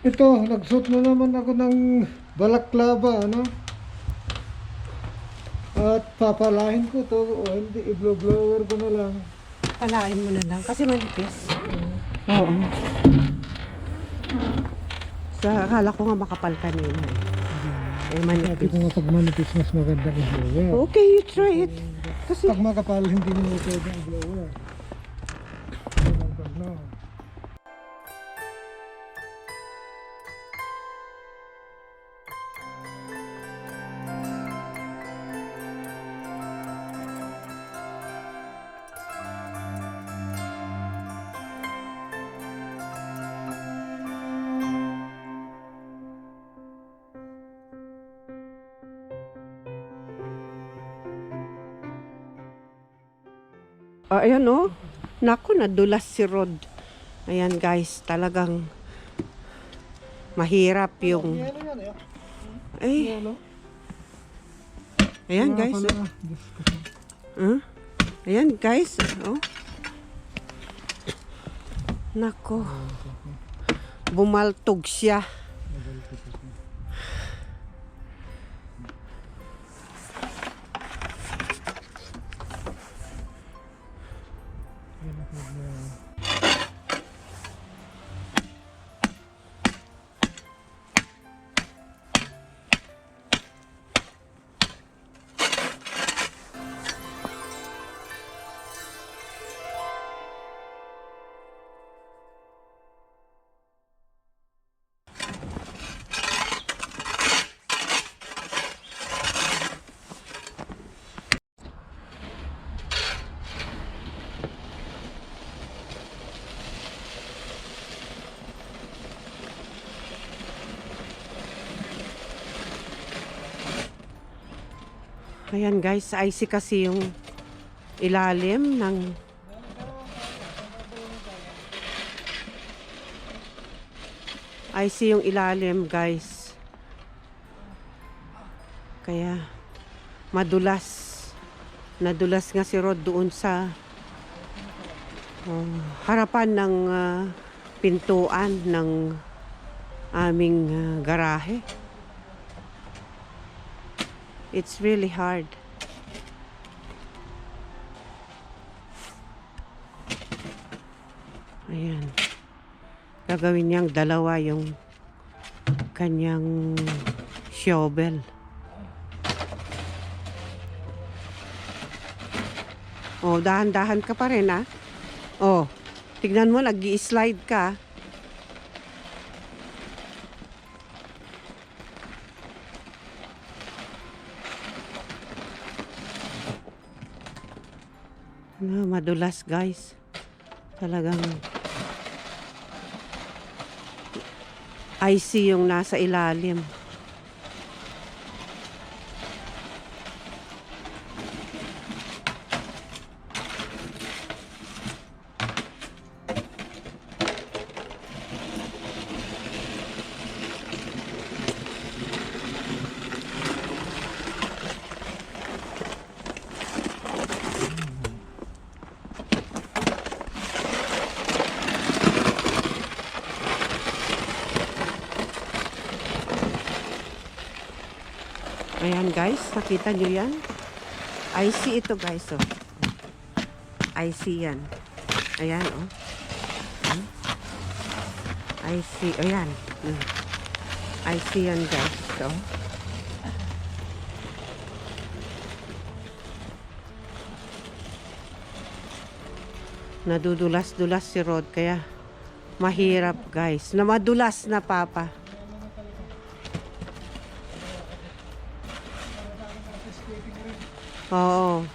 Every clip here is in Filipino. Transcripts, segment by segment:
Ito, nagsuot na naman ako ng balaklava, ano? At papalahin ko to, o hindi, i-blower ko na lang. Palain mo na lang kasi manipis. Oo. Akala ko nga makapal kanina. Sabi Manipis. ko nga pag manipis, mas maganda i-blower. Okay, you try it. Kasi Pag makapal, hindi mo pwede i-blower. No. ayan oh. Naku, nadulas si Rod. Ayan guys, talagang mahirap yung ay. Ayan guys. Ayan guys. Oh. Nako. Bumaltog siya. Ayan guys, icy kasi yung ilalim ng icy yung ilalim guys. Kaya madulas. Nadulas nga si Rod doon sa harapan ng pintuan ng aming garahe. It's really hard. Ayan. Gagawin niyang dalawa yung kanyang shovel. Oh, dahan-dahan ka pa rin, ah. Oh, tignan mo, nag-i-slide ka. Madulas guys, talagang icy yung nasa ilalim. Ayan guys, nakita nyo yan? Icy ito guys, oh. Icy yan. Ayan, oh. Icy, ayan. Icy yan guys, oh. Nadudulas-dulas si Rod, kaya mahirap guys. Na madulas na papa. Oo.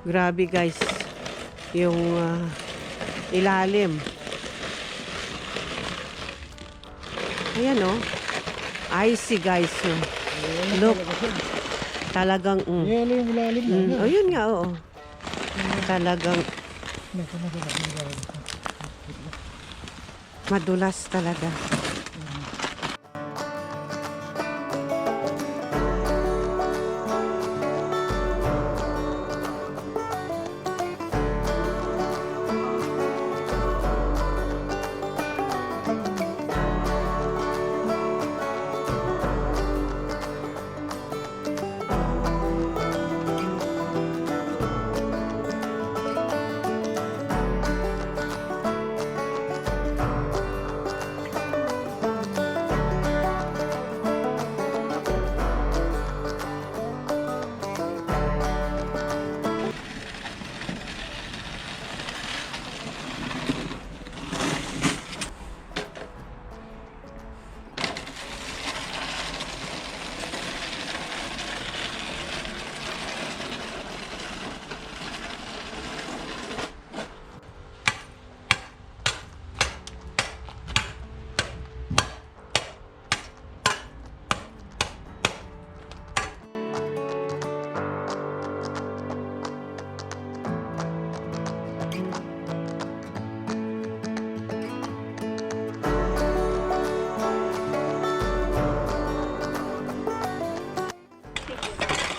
Grabe guys, yung ilalim. Ayan oh. Icy guys. Oh. Look. Talagang Yelo yung ilalim na. oh, yun nga oo. Talagang madulas talaga.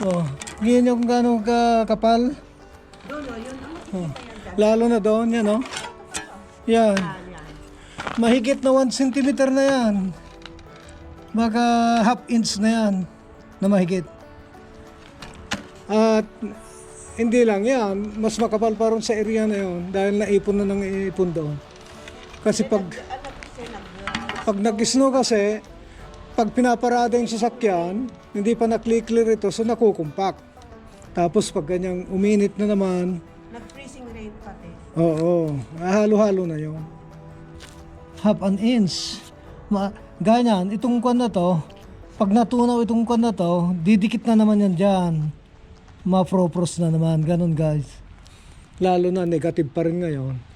Oh, ngayon yung gano'ng kapal. Oh. Lalo na doon, yan oh. Yan. Mahigit na 1 centimeter na yan. Baka half inch na yan na mahigit. At hindi lang yan, mas makapal pa rin sa area na yun dahil naipon na ng ipon doon. Kasi pag nag-snow kasi, pag pinaparada yung sasakyan, hindi pa na-clear ito, so nakukumpak. Tapos pag ganyang uminit na naman, Nag-freezing rate pati. oo, halo-halo na yun. Half an inch. Ganyan, itong kwan na to, pag natunaw itong kwan na to, didikit na naman yan dyan. Ma-propros na naman, ganun guys. Lalo na negative pa rin ngayon.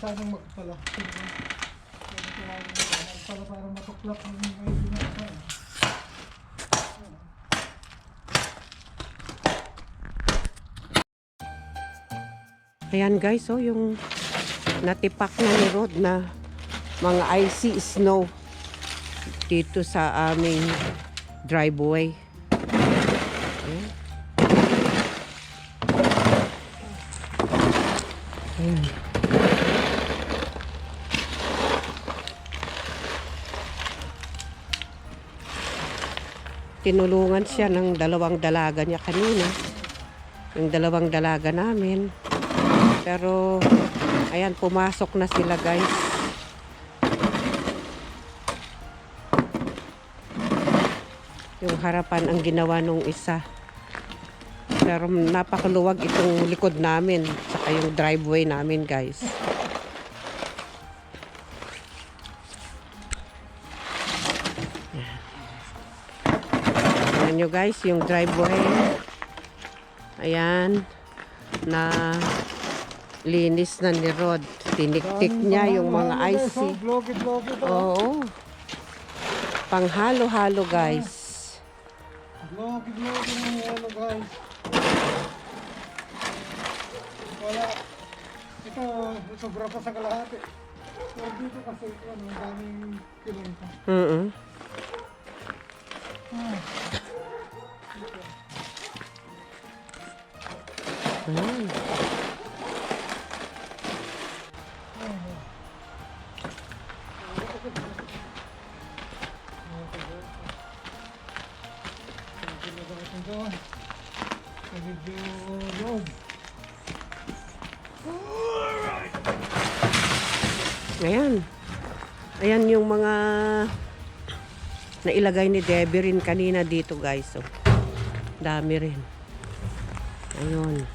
Sanang magpala. Magpala para matuklap ng may binasa. Ayan guys, oh, yung natipak na ni Rod na mga icy snow dito sa aming driveway. Ayan. Ayan. Tinulungan siya ng 2 dalaga niya kanina. Yung 2 dalaga namin. Pero, ayan, pumasok na sila guys. Yung harapan ang ginawa nung isa. Pero napakaluwag itong likod namin. Saka yung driveway namin guys. Ayan nyo guys, yung driveway. Ayan. Na linis na ni Rod. Tiniktik niya yung mga icy. Oo. Panghalo-halo guys. Vlog50 ng ano guys. Wala. Ito, sobra pa sa kalahati. So dito kasi ano, daming kilometer. Ayan. Ayan. Ayan yung mga nailagay ni Debbie rin kanina dito guys. So, dami rin. Ayun.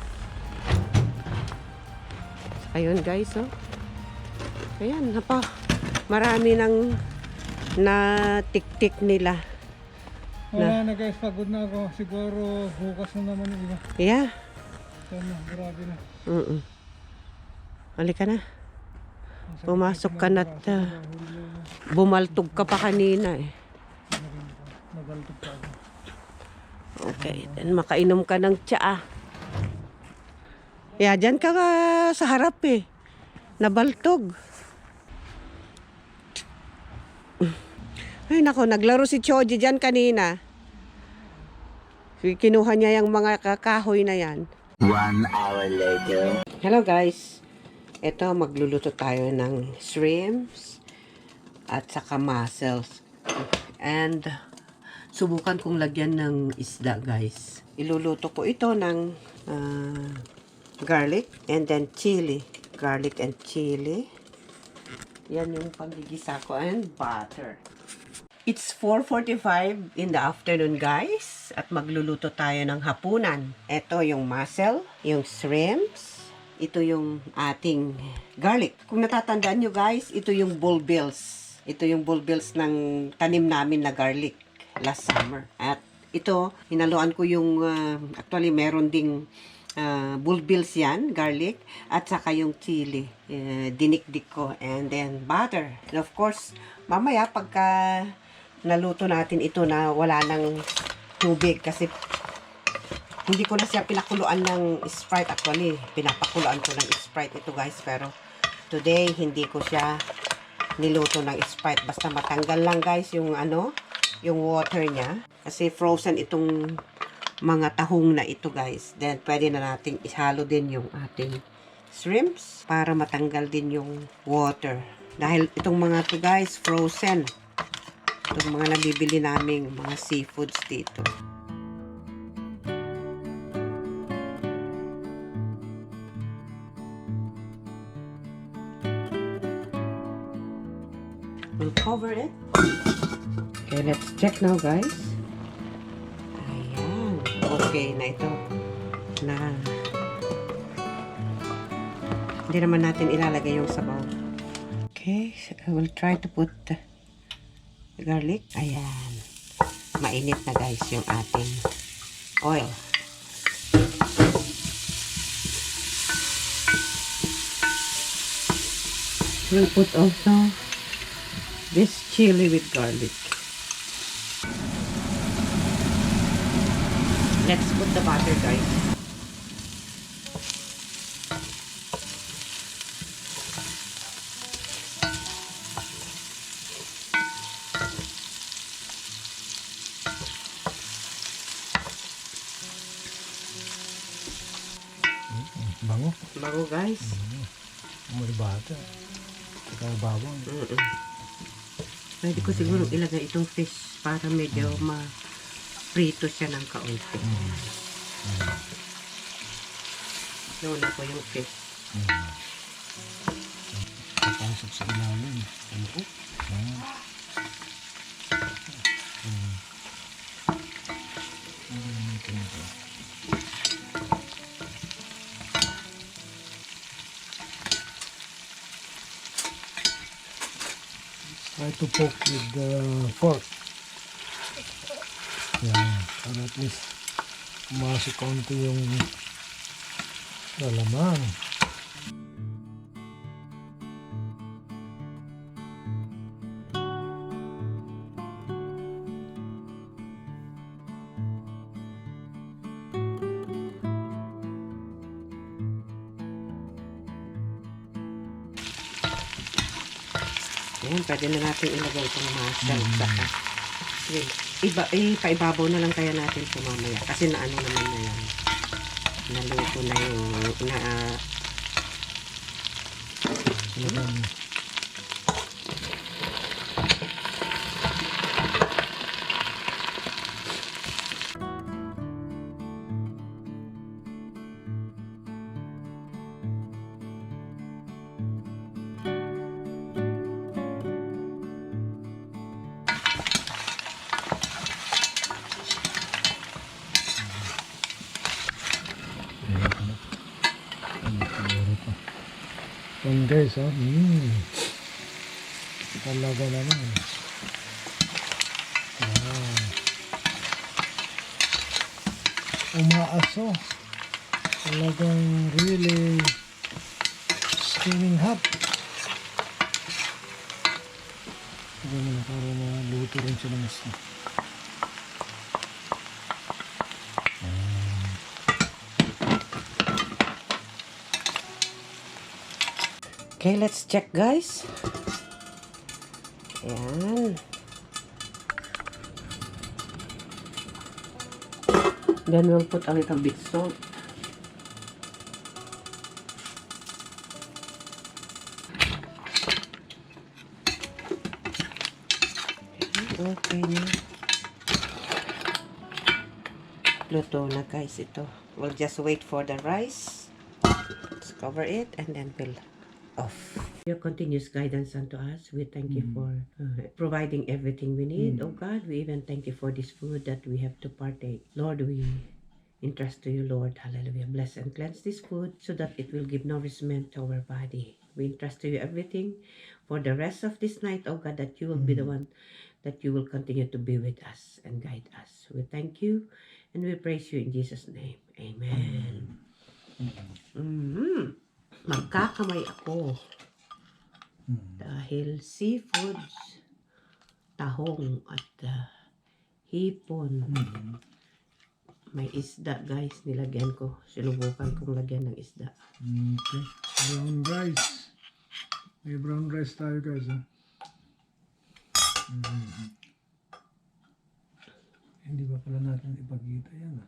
Ayun guys. Oh. Ayan. Marami nang na tik-tik nila. Wala na guys, pagod na ako. Siguro bukas na naman yung iba. Yeah. Tama, grabe na. Halika na. Pumasok ka na. Bumaltog ka pa kanina eh. Nagaltog ka ako. Okay, then makainom ka ng tsaa. Yeah, dyan ka sa harap eh. Nabaltog. Ay nako, naglaro si Choji dyan kanina. Kinuha niya yung mga kakahoy na yan. 1 hour later. Hello guys. Ito, magluluto tayo ng shrimps at saka mussels. And subukan kong lagyan ng isda guys. Iluluto ko ito ng garlic and then chili. Garlic and chili. Yan yung panggigisa ko and butter. It's 4:45 in the afternoon guys. At magluluto tayo ng hapunan. Ito yung mussel, yung shrimps. Ito yung ating garlic. Kung natatandaan nyo guys, ito yung bulbils. Ito yung bulbils ng tanim namin na garlic last summer. At ito, hinaluan ko yung, actually meron ding bulbils yan, garlic, at saka yung chili. Dinikdik ko. And then butter. And of course, mamaya pagka naluto natin ito na wala ng tubig kasi hindi ko na siya pinakuluan ng Sprite. Actually, pinapakuluan ko ng Sprite ito guys. Pero today, hindi ko siya niluto ng Sprite. Basta matanggal lang guys yung yung water niya. Kasi frozen itong mga tahong na ito guys. Then, pwede na nating ihalo din yung ating shrimps para matanggal din yung water. Dahil itong mga to guys, frozen. Itong mga nabibili naming mga seafoods dito. We'll cover it. Okay, let's check now guys. Ayan. Okay na ito. Hindi naman natin ilalagay yung sabaw. Okay, so I will try to put the garlic. Ayan. Mainit na guys yung ating oil. We'll put also this chili with garlic. Let's put the butter guys. Bango. Bango guys. May bata. Saka bawang. Pwede ko siguro ilagay itong fish para medyo ma-prito siya ng kaunti. Luna ko yung fish. Papasok sa ilalim. Ano? Try to poke with the fork. Yan. Para at least pumasok konti yung lalaman. Ayan, pwede na natin ilagay itong mussel. Ipaibabaw na lang kaya natin ito mamaya. Kasi naano naman na yan. Naluto na yung Yan guys, oh. Talaga naman. Wow. umaaso. Talagang really steaming hot. Tignan mo na para maluto rin siya ng gusto. Okay, let's check guys. Ayan. Then we'll put a little bit salt. Okay na. Luto na guys ito. We'll just wait for the rice. Let's cover it and then we'll off. Your continuous guidance unto us. We thank you for providing everything we need. Oh God, we even thank you for this food that we have to partake. Lord, we entrust to you, Lord. Hallelujah. Bless and cleanse this food so that it will give nourishment to our body. We entrust to you everything for the rest of this night, oh God, that you will be the one that you will continue to be with us and guide us. We thank you and we praise you in Jesus' name. Amen. Magkakamay ako. Dahil seafoods, tahong at hipon. May isda guys, nilagyan ko. Sinubukan kong lagyan ng isda. Okay. Brown rice. May brown rice tayo guys. Hindi ba pala natin ipagita yan?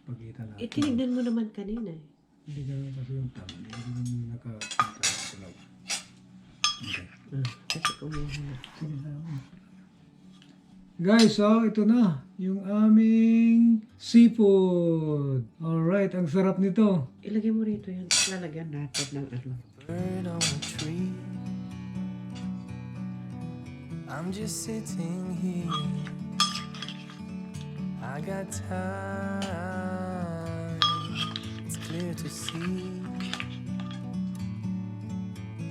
Pagita natin. Tinignan mo naman kanina eh. Hindi ka kasi yung tama. Hindi ka naman nakakita sa law. Okay. Kasi kumuha na. Sige na. Guys, so ito na yung aming seafood. Alright, ang sarap nito. Ilagay mo rito yan. Lalagyan natin ng ano. Bird on a tree. I'm just sitting here. I got time. It's clear to see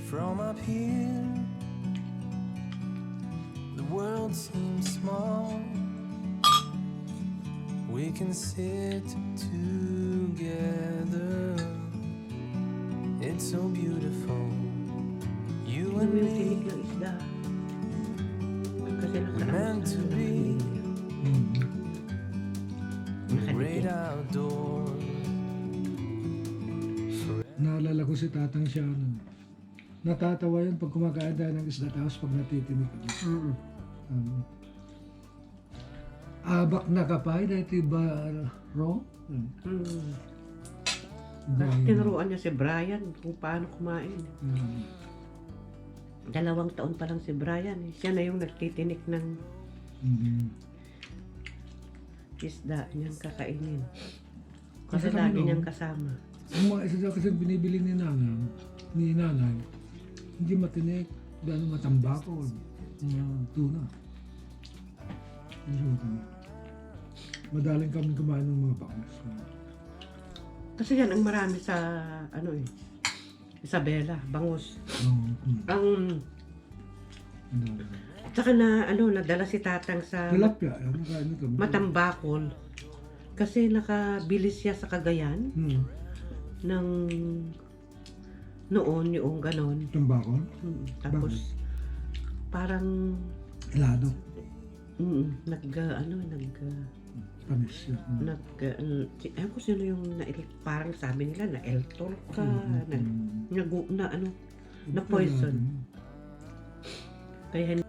from up here. The world seems small. We can sit together. It's so beautiful. You Tignan and mo yung me. tinig ng isda. Kasi We're meant to be in the great outdoors. Naalala ko si Tatang siya. Natatawa yun pag kumakain tayo ng isda tapos pag natitinig kami. Abak na kapay dahil tiba raw. Tinuruan niya si Brian kung paano kumain. 2 taon pa lang si Brian. Siya na yung nagtitinik ng isda niyang kakainin. Kasi Kasi lagi ano, niyang kasama. Ang mga isda kasi binibili ni nanay, hindi matinik, dahil matambako, tuna. Hindi siya matinik. Madaling kami kumain ng mga bangus. Kasi yan ang marami sa ano eh. Isabela, bangus. Ang tsaka na ano, nadala si Tatang sa Tilapia, nakain ito. Matambakol. Kasi nakabilis siya sa Cagayan ng noon yung ganon. Tambako? Tapos parang Helado. Panis siya. Ewan ko sino yung parang sabi nila na eltol ka, na poison. Kaya